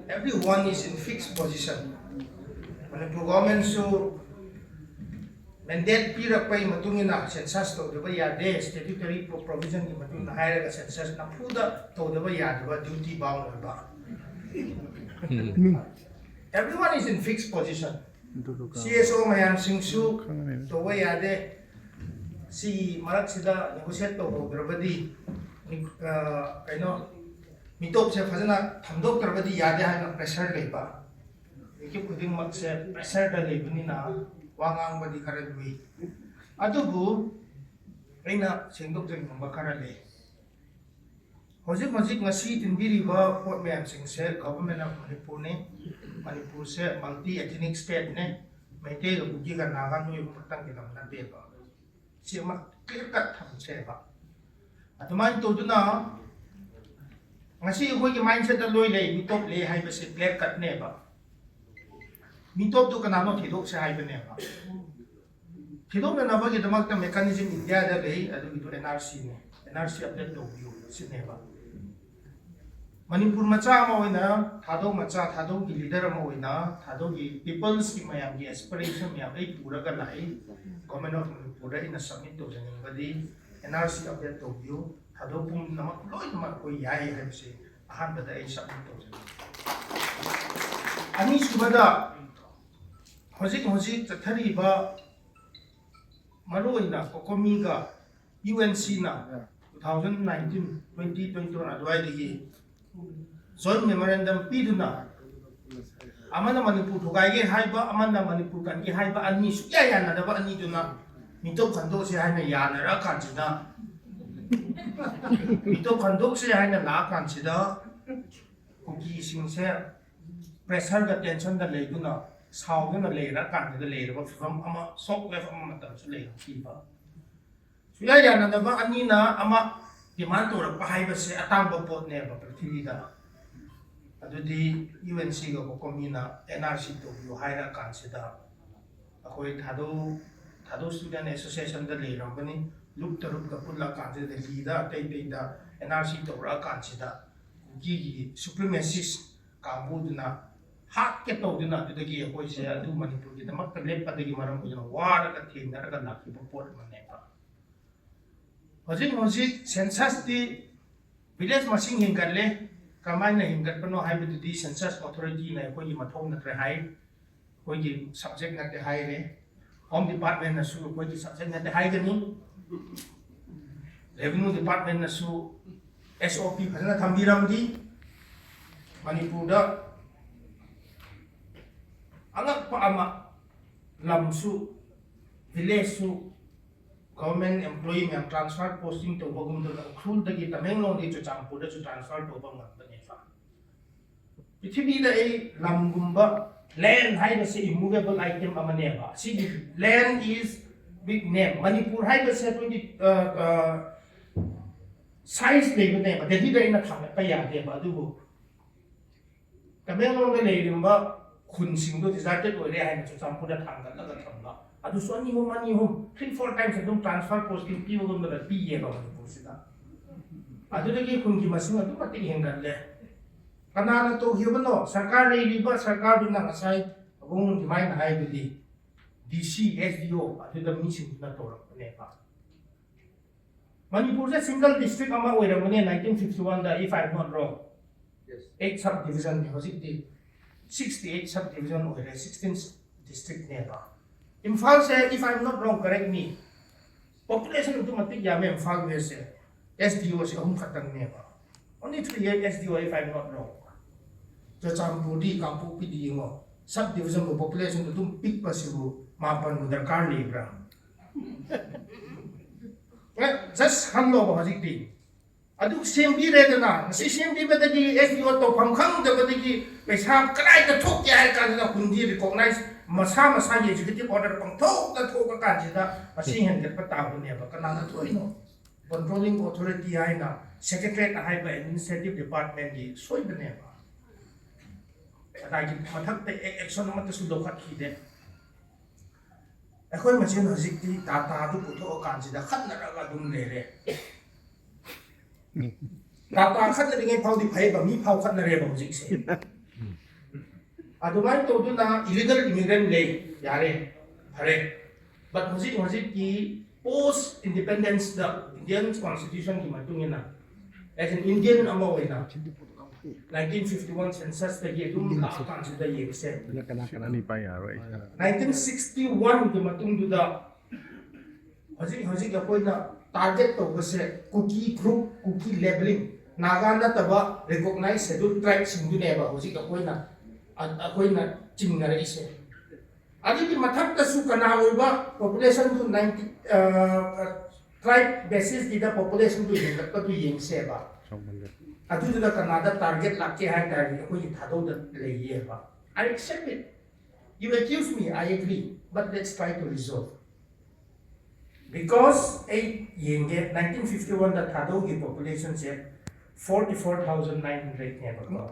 everyone is in fixed position. Manipur government so mandate pirapai matungina census to the yade statutory provision in matungina higher census na puda to the yadaba duty bound ba. Everyone is in fixed position. CSO mayam singsu to yade si marak sida negotiate to grabadi mitop se fazana thamdok grabadi yade hai pressure leiba. Keep putting much pressure the lebunina, wangang body currently. Adubu, Rena, Singleton, Bacarale. Hosik Nasi in Biriba, Port Mayam Sing said, government of Manipur, Manipur said, multi ethnic state, maintain a Bugiga Nagan, you Tangilam, Nadeba. She must clear cut Hamseva. At the mind to do now, I see what your mindset of Loyle, you top lay high clear cut neighbor. Mitop to kanano tidok sa hibernema. Tidok na nabagi damak na mechanism India da lay adu ito NRC ne. NRC update to view sineba. Manipur macha mo ina Thadou macha Thadou ki leader mo ina Thadou ki people's ki mayam ki aspiration mayam ay pura ka lai. Government of Manipur ina submit to sa badi NRC update to view Thadou pum namak loy namak ko yai hai se ahan bada ay submit to sa. Ani subada Hosik Tathariba Maroina, Kokomiga, UNC na 2019-2021 adwaidi Zone Memorandum Piduna Amana Manipur Tugai Haiba, Amanda Manipur Kanki Haiba Anis, Yayana, the Aniduna, Mito Kandosi Hana Yana Rakanchida Mito Kandosi Hana Lakanchida, Kuki Sincere, press her attention the Leguna. Sao cái mà lề đã cản cái lề đó from ama sốc cái from mà tận số lề khi mà suy ra là nó anh nhìn na ama demand tổ được hai bữa sẽ atam bộ bột này vào TV đó, rồi thì UNC cái bộ comina NRC tổ yêu hai ra cản sẽ đó, tôi Thadou student association đó lề rồi cái này lúc cái phụ là cản sẽ lề đó, tây đó NRC tổ ra cản sẽ đó, cái supremacist cảm bố na hak ke to dina tu dagi ko se adu Manipur ki tamak tablet pa dagi maram ko jana war ka thin na ka nakhi popot manne pa hojik census di village masing hingal le kamai na hingal pano hai bi di census authority na ko yi mathong na tre hai ko yi subject na te hai le home department na su ko yi subject na te hai gani revenue department na su SOP phana thambiram di Manipur da anak pa ama lamsu village su government employee yang transfer posting to bagum to khul dagi Tamenglong di Champur da su transfer to bang bane fa pithibhi da ei lamgumba land hai da se immovable item amane ba si land is big name Manipur hai da se 20 size le bane ba delhi da ina thang pa ya de ba du Tamenglong da le rimba Kun singdo deserted or I had some put a tanga, Adu Sony money home 3-4 times I don't transfer posting people on the PA of the Pusida. Adulagi Kungimasin, I do not think him that there. Kanana to Humano, Sakar River, Sakar Duna aside, a woman divine high with the DC, SDO, at the mission Natora, Nepal. Manipur is a single district among where 1951, if I'm not wrong. Yes. 8 subdivision because it did. 68 subdivision or 16th district nearby. Imphal said, if I'm not wrong, correct me. Population automatic yame Imphal will say, SDO is home katan nearby. Only 3 years SDO if I'm not wrong. The Champudi, Kampu Pidi, subdivision of population to do big possible mapan with the car labor. Just handle of it. Adu SMD ready na. Si SMD ba dagi SDO to pangkhang da ba dagi paisa krai da thok ya ka na kundi recognize masa ye executive order pang thok da thok ka ji da masi hen get pata bu ne ba kana na thoi no controlling authority ai na secretariat ai ba administrative department gi soi ba ne ba ta gi mathak te action ma ta su do khat ki de akhoi machin hojik ti data du putho ka ji da khat na ra dum le re Data khát là ngay phao thì phải và mi phao khát là rẻ bằng dịch sẽ Adumai to do na illegal immigrant lay yare hare. But was it the post independence the Indian constitution ki matungina as an Indian amawena 1951 census the year dum la consider year set 1961 ki matung do the was it the point na target to was cookie group cookie labeling Nagana taba recognize scheduled tribes sindu neba was it the point na akoy na chingara ise adi ki mathak ta su kana oiba population to 90 tribe basis di da population to yin ka to yin se ba adu da Canada target lakke hai ta akoy Thadou da leiye ba I accept it. You accuse me, I agree, but let's try to resolve. Because 1951 the Thadou ki population said 44,900 neighbor.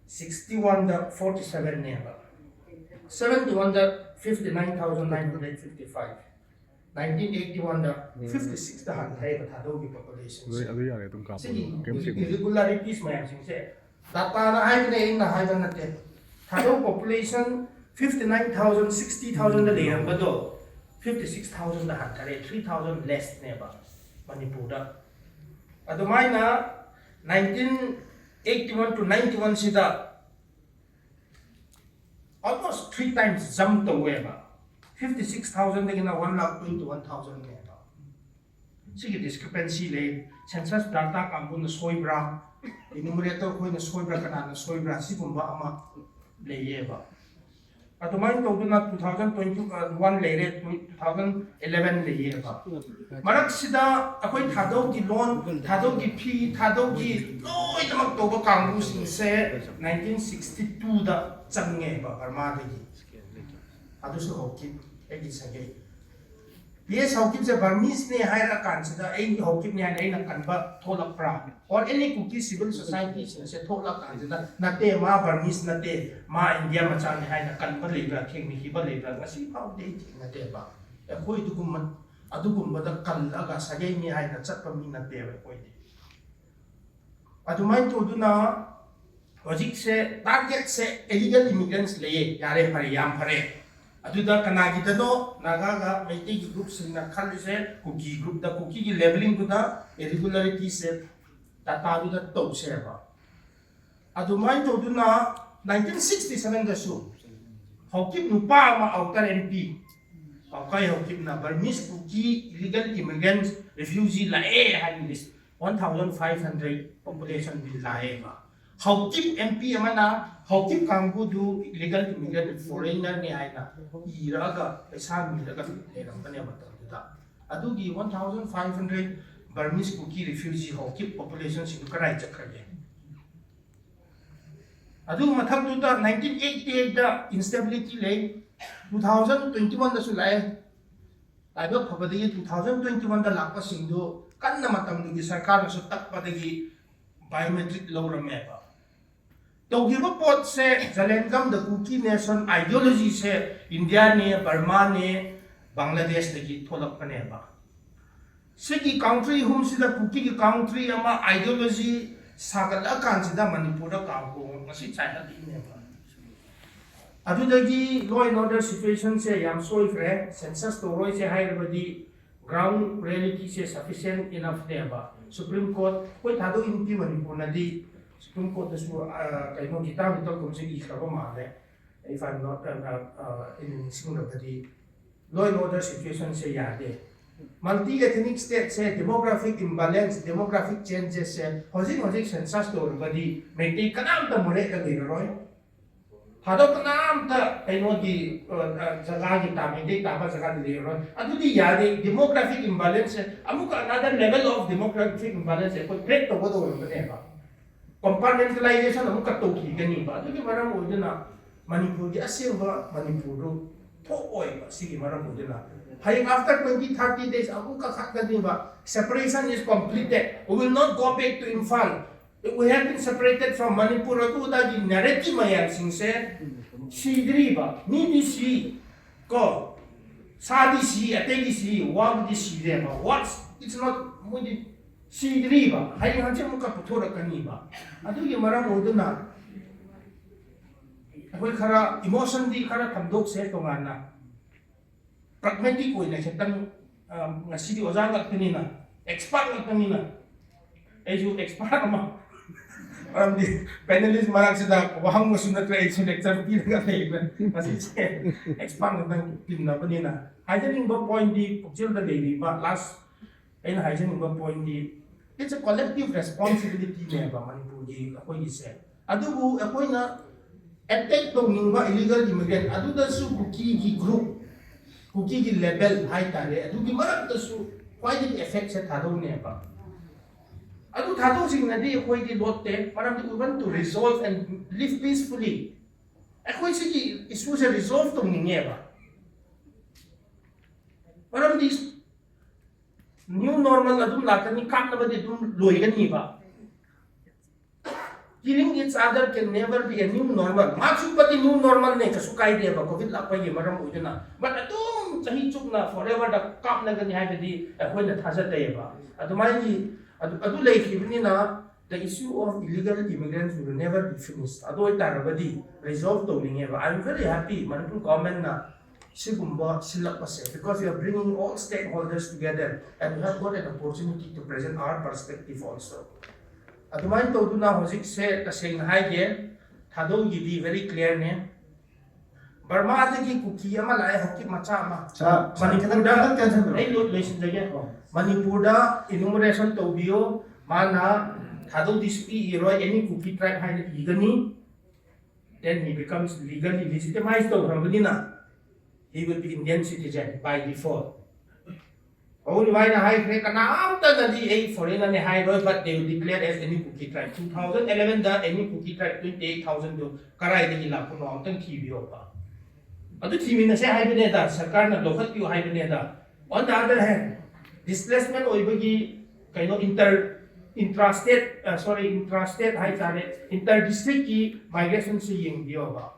61 the 47 neighbor. 71 the 59,955. 1981 the 56 the Thadou ki population. Irregularities may have said. Data na hai na na hai na te. Thadou population 59,000 60,000 the layer bado 56,000 the hantare 3,000 less neighbor Manipur da. Adumai na 1981 to 91 sida almost 3 times jump the way ba 56,000 again 1,21,000 neighbor. Sige discrepancy le census data kambun soibra enumerator ko na soibra kana soibra sigumba ama leyeba. Atumay to na 2021 lere 2011 leyeba. Marak sida akoy Thadou ki loan, Thadou ki fee, Thadou ki loy tamak to ba kangbu sing se 1962 da changeba armada gi. Adu so hokip egi sage. Yes, hokip se Burmese ne haira kan sida ai hokip ne ai na kan ba tholak pra or any cookie civil society se tholak kan sida nate ma Burmese nate ma India ma chan hai na kan ba lebra theng mi hi ba lebra ngasi pau de nate ba e khoi du kum adu kum ba da kan la ga sage ni hai na chat pa mi nate ba khoi de adu mai to du na hojik se target se illegal immigrants le yare phare yam phare aduda kanagi dano nagaga meite group sinna khal se cookie group da cookie ki labeling da irregularity se data da to se ba adumai to duna 1967 da su hokip nupa ma outer Inpi okay hokip na Burmese cookie illegal immigrants refugee la hani list 1,500 population will la ba hokip MP amana hokip kangbu du illegal immigrant foreigner ni aina iraga pesa mi daga eram bane matanda adugi 1,500 Burmese cookie refugee hokip population sing karai chakhage adu mathak du da 1988 da instability le 2021 da su lai aiba phabadi 2021 da lakpa sing du kanna matam du gi sarkar su takpa dagi biometric lawrame ba Togiba pot se Zalengam the cookie nation ideology se India ne Burma ne Bangladesh lagi tholak pane ba. Sigi country hum sida cookie ki country ama ideology sagala kan sida Manipur da kago ngasi China di ne ba. Adu dagi law and order situation se yam soi fre census to roi se higher body ground reality se sufficient enough ne ba. Supreme Court koi Thadou Inpi Manipur na di Supreme Court is kaino kita betul kumsi ikhra male if I'm not in Singapore law and order situation se yade multi-ethnic state se demographic imbalance demographic changes se hojik census to badi meti kanam ta mure ka giroi Thadou kanam ta kaino di jaga ki ta meti ta ba jaga di giroi adu di yade demographic imbalance amuka another level of demographic imbalance ko create to bodo bane ba compartmentalization of Katoki Ganiba, the Maramudina, Manipur, the Asilva, Manipuru, Toy, Sigi Maramudina. After 20-30 days, Abuka Sakaniba, separation is completed. We will not go back to Imphal. We have been separated from Manipur, Aduda, the narrative Mayan Sing said, Sidriba, Nidi Si, go, Sadi Si, Ategi Si, Wag this Si, what's it's not. Sidriba, hay hanche muka putura kaniba. Adu ye maram uduna ꯑꯩꯈꯣꯏ ꯈꯔ ꯏꯃꯣꯁꯟꯗꯤ ꯈꯔ ꯊꯝꯗꯣꯛꯁꯦ ꯇꯣꯉꯥꯟꯅ ꯄ꯭ꯔagmatic ꯑꯣꯏꯅ ꯈꯤꯇꯪ ꯉꯁꯤꯗꯤ ꯑꯣꯖꯥ ꯉꯥꯛꯇꯅꯤꯅ expert ꯉꯥꯛꯇꯅꯤꯅ ꯑꯩꯁꯨ ꯑꯦꯛꯁꯄꯥꯔꯠ ꯑꯃ ꯃꯔꯝꯗꯤ ꯄꯦꯅꯦꯂꯤꯁ ꯃꯔꯛꯁꯤꯗ ꯋꯥꯍꯪꯕꯁꯨ ꯅꯠꯇ꯭ꯔꯦ ꯑꯩꯁꯨ ꯂꯦꯛꯆꯔ ꯄꯤꯔꯒ ꯂꯩꯕ ꯉꯁꯤꯁꯦ ꯑꯦꯛꯁꯄꯥꯔꯠ ꯉꯥꯛꯇꯪ ꯇꯤꯟꯅꯕꯅꯤꯅ ꯍꯥꯏꯖꯅꯤꯡꯕ ꯄꯣꯏꯟꯗꯤ ꯄꯨꯛꯆꯦꯜꯗ ꯂꯩꯔꯤꯕ ꯂꯥꯁ ꯑꯩꯅ ꯍꯥꯏꯖꯅꯤꯡꯕ ꯄꯣꯏꯟꯗꯤ it's a collective responsibility-neba Manipurgi akoigise. Adubu akoina attack tongingba illegal immigrant adudasu kuki group kuki level high tare adugi maraktasu quite effect se Thadou neba. Adu Thadou singnadi akoigi lotte maramdi we want to resolve and live peacefully. Akoi sigi issue se resolve tongingeba. Maramdi new normal adum lakani kaknabadi adum loigani ba. Killing each other can never be a new normal. Maksupati new normal ne kasukai dia ba COVID lakpai maram ujuna. But adum sahi chukna forever da kakna gani haibadi akoi na thajate ba. Adumai adu leikibni na the issue of illegal immigrants will never be finished. Adu itarabadi resolve tawninge ba. I'm very happy Manipur government na because we are bringing all stakeholders together and we have got an opportunity to present our perspective also. Adumai to do na hojik se kasing haige Thadou gidi very clear ne. Burma dagi kuki ama lai hakki macha ama. Manipur da ei lot lesin jage. Manipur da enumeration to bio mana Thadou DSP iro any kuki tribe hai igani. Then he becomes legally legitimized to Rambanina. He will be Indian citizen by default. Only why the high grade after the DA foreigner high road, but they will declare as any cookie tribe. 2011 the any cookie tribe 28,000 do Karai the Ilapuno Mountain TV over. Other TV in the say Hibineda, Sakana, local you Hibineda. On the other hand, displacement or kind of intrastate high inter-district migration seeing the over.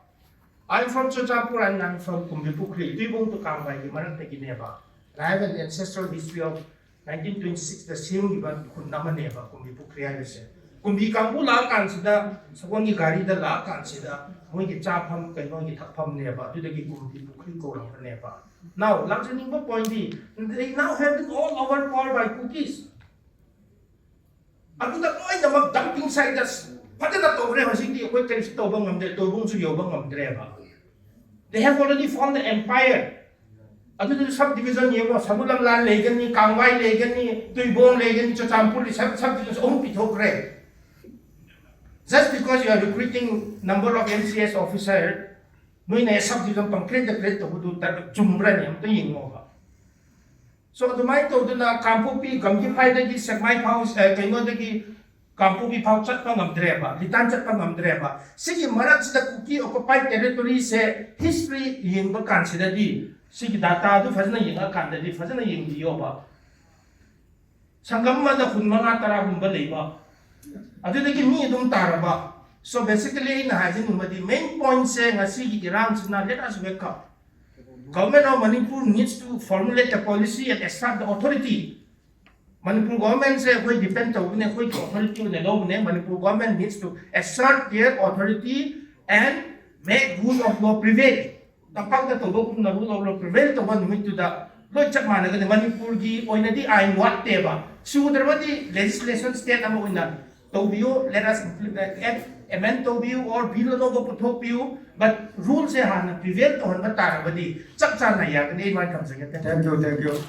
I'm from Chochampur and I'm from Kumbipukri. We want to come by the Marantakineva. I have an ancestral history of 1926, the same even Kundamaneva, Kumbipukri. I say. Kumbi Kambu La consider, Sawangi Gari the La consider, Wiki Chapam, Kanongi Tapam Neva, to the Kumbipukri Koran Neva. Now, Lamjathang point is, they now have been all overpowered by cookies. Up to the point of dumping site that's they have already formed the empire. Other subdivision, you know, Samulam Land Legani, Kangwai Legani, Tuibong Legani, Chochampur, subdivisions own Pitokre. Just because you are recruiting number of MCS officers, no in a subdivision concrete the great to do that Jumbranium, the Yingova. So the might of the Kampupi, Gamki the Sakmai House, Kanodaki. Kampupi pau chat pa ngamdreba, litan chat pa ngamdreba. Sige marat sida cookie occupied territory se history ying ba consider di. Sige data do fazna ying kan di fazna ying di ba. Sangam ma da kun mga tara bumba leba. Adu dagi mi dum taraba. So basically na hajin the main point se nga sige irang sina let us wake up. Government of Manipur needs to formulate a policy and establish the authority. Manipur government say we depend on authority Manipur government needs to assert their authority and make rule of law prevail. Kapag na rule of law prevail to one to the Lojak Managan Manipur gi oinadi ain what teba. So there was the legislation state amo ina. Tobio let us amend Tobio or bill no Putopio, but rules say han prevail to han matarabadi. Chak chan na yak ni man kam sa. Thank you.